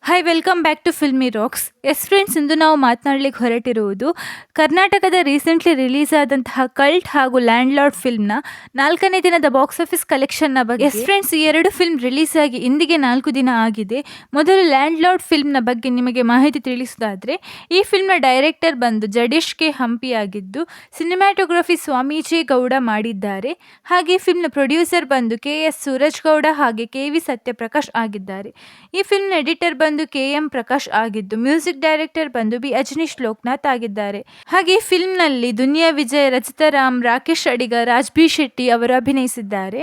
Hi welcome back to Filmy Rocks. Yes friends, ಇಂದು ನಾವು ಮಾತನಾಡಲಿಕ್ಕೆ ಹೊರಟಿರುವುದು ಕರ್ನಾಟಕದ ರೀಸೆಂಟ್ಲಿ ರಿಲೀಸ್ ಆದಂತಹ ಕಲ್ಟ್ ಹಾಗೂ ಲ್ಯಾಂಡ್ ಲಾರ್ಡ್ ಫಿಲ್ಮ್ನ 4ನೇ ದಿನದ ಬಾಕ್ಸ್ ಆಫೀಸ್ ಕಲೆಕ್ಷನ್ನ ಬಗ್ಗೆ. ಎಸ್ ಫ್ರೆಂಡ್ಸ್, ಈ ಎರಡು ಫಿಲ್ಮ್ ರಿಲೀಸ್ ಆಗಿ ಇಂದಿಗೆ 4 ದಿನ ಆಗಿದೆ. ಮೊದಲು ಲ್ಯಾಂಡ್ ಲಾರ್ಡ್ ಫಿಲ್ಮ್ನ ಬಗ್ಗೆ ನಿಮಗೆ ಮಾಹಿತಿ ತಿಳಿಸುವುದಾದರೆ, ಈ ಫಿಲ್ಮ್ನ ಡೈರೆಕ್ಟರ್ ಬಂದು ಜಡೇಶ್ ಕೆ ಹಂಪಿ ಆಗಿದ್ದು, ಸಿನಿಮ್ಯಾಟೋಗ್ರಫಿ ಸ್ವಾಮೀಜಿ ಗೌಡ ಮಾಡಿದ್ದಾರೆ. ಹಾಗೆ ಈ ಫಿಲ್ಮ್ನ ಪ್ರೊಡ್ಯೂಸರ್ ಬಂದು KS ಸೂರಜ್ ಗೌಡ ಹಾಗೆ KV ಸತ್ಯಪ್ರಕಾಶ್ ಆಗಿದ್ದಾರೆ. ಈ ಫಿಲ್ಮ್ನ ಎಡಿಟರ್ ಬಂದು KM ಪ್ರಕಾಶ್ ಆಗಿದ್ದು, ಮ್ಯೂಸಿಕ್ ಡೈರೆಕ್ಟರ್ ಬಂದು B ಅಜನೀಶ್ ಲೋಕನಾಥ್ ಆಗಿದ್ದಾರೆ. ಹಾಗೆ ಈ ಫಿಲ್ಮ್ ನಲ್ಲಿ ದುನಿಯಾ ವಿಜಯ್, ರಚಿತಾ ರಾಮ್, ರಾಕೇಶ್ ಅಡಿಗ, ರಾಜ್ ಬಿ ಶೆಟ್ಟಿ ಅವರು ಅಭಿನಯಿಸಿದ್ದಾರೆ.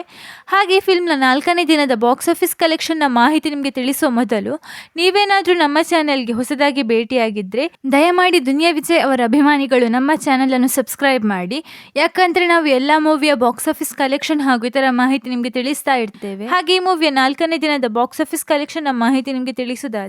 ಹಾಗೆ ಈ ಫಿಲ್ಮ್ ನ 4ನೇ ದಿನದ ಬಾಕ್ಸ್ ಆಫೀಸ್ ಕಲೆಕ್ಷನ್ ನ ಮಾಹಿತಿ ನಿಮಗೆ ತಿಳಿಸುವ ಮೊದಲು, ನೀವೇನಾದ್ರೂ ನಮ್ಮ ಚಾನೆಲ್ಗೆ ಹೊಸದಾಗಿ ಭೇಟಿಯಾಗಿದ್ರೆ ದಯಮಾಡಿ ದುನಿಯಾ ವಿಜಯ್ ಅವರ ಅಭಿಮಾನಿಗಳು ನಮ್ಮ ಚಾನೆಲ್ ಅನ್ನು ಸಬ್ಸ್ಕ್ರೈಬ್ ಮಾಡಿ. ಯಾಕಂದ್ರೆ ನಾವು ಎಲ್ಲಾ ಮೂವಿಯ ಬಾಕ್ಸ್ ಆಫೀಸ್ ಕಲೆಕ್ಷನ್ ಹಾಗೂ ಇತರ ಮಾಹಿತಿ ನಿಮಗೆ ತಿಳಿಸ್ತಾ ಇರ್ತೇವೆ. ಹಾಗೆ ಈ ಮೂವಿಯ 4ನೇ ದಿನದ ಬಾಕ್ಸ್ ಆಫೀಸ್ ಕಲೆಕ್ಷನ್ ನ ಮಾಹಿತಿ ನಿಮಗೆ ತಿಳಿಸುವುದಾದ್ರೆ,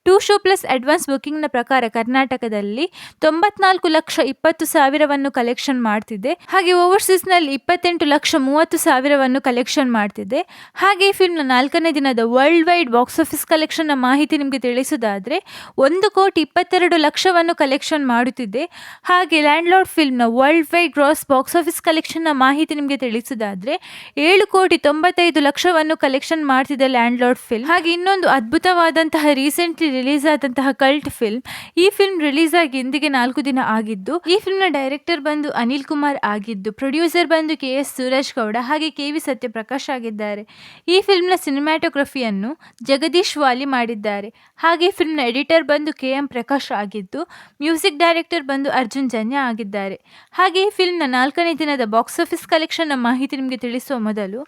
2 ಶೋ ಪ್ಲಸ್ ಅಡ್ವಾನ್ಸ್ ಬುಕಿಂಗ್ ನ ಪ್ರಕಾರ ಕರ್ನಾಟಕದಲ್ಲಿ 94,20,000 ಕಲೆಕ್ಷನ್ ಮಾಡ್ತಿದೆ. ಹಾಗೆ ಓವರ್ಸೀಸ್ ನಲ್ಲಿ 28,30,000 ಕಲೆಕ್ಷನ್ ಮಾಡ್ತಿದೆ. ಹಾಗೆ ಈ ಫಿಲ್ಮ್ ನ 4ನೇ ದಿನದ world wide box office collection ನ ಮಾಹಿತಿ ನಿಮಗೆ ತಿಳಿಸುವುದಾದ್ರೆ, 1,22,00,000 ಕಲೆಕ್ಷನ್ ಮಾಡುತ್ತಿದೆ. ಹಾಗೆ ಲ್ಯಾಂಡ್ ಲಾರ್ಡ್ ಫಿಲ್ಮ್ ನ world wide gross box office collection ನ ಮಾಹಿತಿ ನಿಮಗೆ ತಿಳಿಸುವುದಾದ್ರೆ, 7,95,00,000 ಕಲೆಕ್ಷನ್ ಮಾಡ್ತಿದೆ ಲ್ಯಾಂಡ್ ಲಾರ್ಡ್ ಫಿಲ್ಮ್. ಹಾಗೆ ಇನ್ನೊಂದು ಅದ್ಭುತವಾದಂತಹ ರೀಸೆಂಟ್ಲಿ ರಿಲೀಸ್ ಆದಂತಹ ಕಲ್ಟ್ ಫಿಲ್ಮ್. ಈ ಫಿಲ್ಮ್ ರಿಲೀಸ್ ಆಗಿ ಇಂದಿಗೆ 4 ದಿನ ಆಗಿದ್ದು, ಈ ಫಿಲ್ಮ್ ನ ಡೈರೆಕ್ಟರ್ ಬಂದು ಅನಿಲ್ ಕುಮಾರ್ ಆಗಿದ್ದು, ಪ್ರೊಡ್ಯೂಸರ್ ಬಂದು KS ಸೂರಜ್ ಗೌಡ ಹಾಗೆ KV ಸತ್ಯಪ್ರಕಾಶ್ ಆಗಿದ್ದಾರೆ. ಈ ಫಿಲ್ಮ್ ನ ಸಿನಿಮ್ಯಾಟೋಗ್ರಫಿಯನ್ನು ಜಗದೀಶ್ ವಾಲಿ ಮಾಡಿದ್ದಾರೆ. ಹಾಗೆ ಈ ಫಿಲ್ಮ್ ನ ಎಡಿಟರ್ ಬಂದು KM ಪ್ರಕಾಶ್ ಆಗಿದ್ದು, ಮ್ಯೂಸಿಕ್ ಡೈರೆಕ್ಟರ್ ಬಂದು ಅರ್ಜುನ್ ಜನ್ಯ ಆಗಿದ್ದಾರೆ. ಹಾಗೆ ಈ ಫಿಲ್ಮ್ ನ 4ನೇ ದಿನದ ಬಾಕ್ಸ್ ಆಫೀಸ್ ಕಲೆಕ್ಷನ್ ನ ಮಾಹಿತಿ ನಿಮಗೆ ತಿಳಿಸುವ ಮೊದಲು,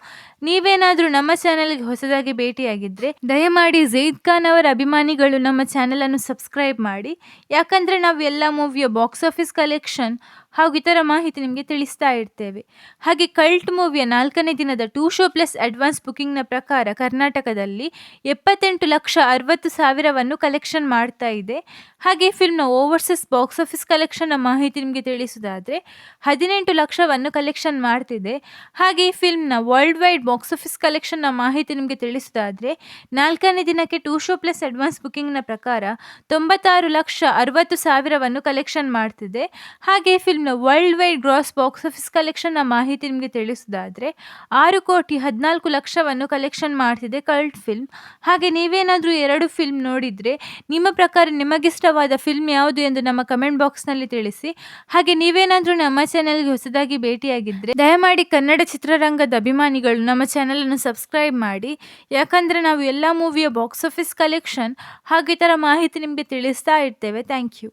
ನೀವೇನಾದ್ರೂ ನಮ್ಮ ಚಾನೆಲ್ಗೆ ಹೊಸದಾಗಿ ಭೇಟಿಯಾಗಿದ್ರೆ ದಯಮಾಡಿ ಝೈದ್ ಖಾನ್ ಅವರ ಅಭಿಮಾನಿಗಳು ನಮ್ಮ ಚಾನೆಲ್ ಅನ್ನು ಸಬ್ಸ್ಕ್ರೈಬ್ ಮಾಡಿ. ಯಾಕಂದ್ರೆ ನಾವು ಎಲ್ಲ ಮೂವಿಯ ಬಾಕ್ಸ್ ಆಫೀಸ್ ಕಲೆಕ್ಷನ್ ಹಾಗೂ ಇತರ ಮಾಹಿತಿ ನಿಮಗೆ ತಿಳಿಸ್ತಾ ಇರ್ತೇವೆ. ಹಾಗೆ ಕಲ್ಟ್ ಮೂವಿಯ 4ನೇ ದಿನದ 2 ಶೋ ಪ್ಲಸ್ ಅಡ್ವಾನ್ಸ್ ಬುಕಿಂಗ್ ನ ಪ್ರಕಾರ ಕರ್ನಾಟಕದಲ್ಲಿ 78,60,000 ಕಲೆಕ್ಷನ್ ಮಾಡ್ತಾ ಇದೆ. ಹಾಗೆ ಫಿಲ್ಮ್ ನ ಓವರ್ಸೀಸ್ ಬಾಕ್ಸ್ ಆಫೀಸ್ ಕಲೆಕ್ಷನ್ ನ ಮಾಹಿತಿ ನಿಮಗೆ ತಿಳಿಸುವುದಾದ್ರೆ, 18,00,000 ಕಲೆಕ್ಷನ್ ಮಾಡ್ತಿದೆ. ಹಾಗೆ ಈ ಫಿಲ್ಮ್ ನ world wide box office collection ನ ಮಾಹಿತಿ ನಿಮಗೆ ತಿಳಿಸುವುದಾದ್ರೆ, 4ನೇ ದಿನಕ್ಕೆ 2 ಶೋ ಪ್ಲಸ್ ಅಡ್ವಾನ್ಸ್ ಬುಕಿಂಗ್ ನ ಪ್ರಕಾರ 96,60,000 ಕಲೆಕ್ಷನ್ ಮಾಡ್ತಿದೆ. ಹಾಗೆ ಫಿಲ್ಮ್ ನ world wide gross box office collection ನ ಮಾಹಿತಿ ನಿಮಗೆ ತಿಳಿಸುವುದಾದ್ರೆ, 6,14,00,000 ಕಲೆಕ್ಷನ್ ಮಾಡ್ತಿದೆ ಕಲ್ಟ್ ಫಿಲ್ಮ್. ಹಾಗೆ ನೀವೇನಾದ್ರೂ ಎರಡು ಫಿಲ್ಮ್ ನೋಡಿದ್ರೆ ನಿಮ್ಮ ಪ್ರಕಾರ ನಿಮಗಿಷ್ಟವಾದ ಫಿಲ್ಮ್ ಯಾವುದು ಎಂದು ನಮ್ಮ ಕಮೆಂಟ್ ಬಾಕ್ಸ್ ನಲ್ಲಿ ತಿಳಿಸಿ. ಹಾಗೆ ನೀವೇನಾದ್ರೂ ನಮ್ಮ ಚಾನೆಲ್ಗೆ ಹೊಸದಾಗಿ ಭೇಟಿಯಾಗಿದ್ರೆ ದಯಮಾಡಿ ಕನ್ನಡ ಚಿತ್ರರಂಗದ ಅಭಿಮಾನಿಗಳು ನಮ್ಮ ಚಾನೆಲ್ ಅನ್ನು ಸಬ್ಸ್ಕ್ರೈಬ್ ಮಾಡಿ. ಯಾಕಂದ್ರೆ ನಾವು ಎಲ್ಲಾ ಮೂವಿಯ ಬಾಕ್ಸ್ ಆಫೀಸ್ ಕಲೆಕ್ಷನ್ ಹಾಗೂ ಇತರ ಮಾಹಿತಿ ನಿಮಗೆ ತಿಳಿಸ್ತಾ ಇರ್ತೇವೆ. Thank you.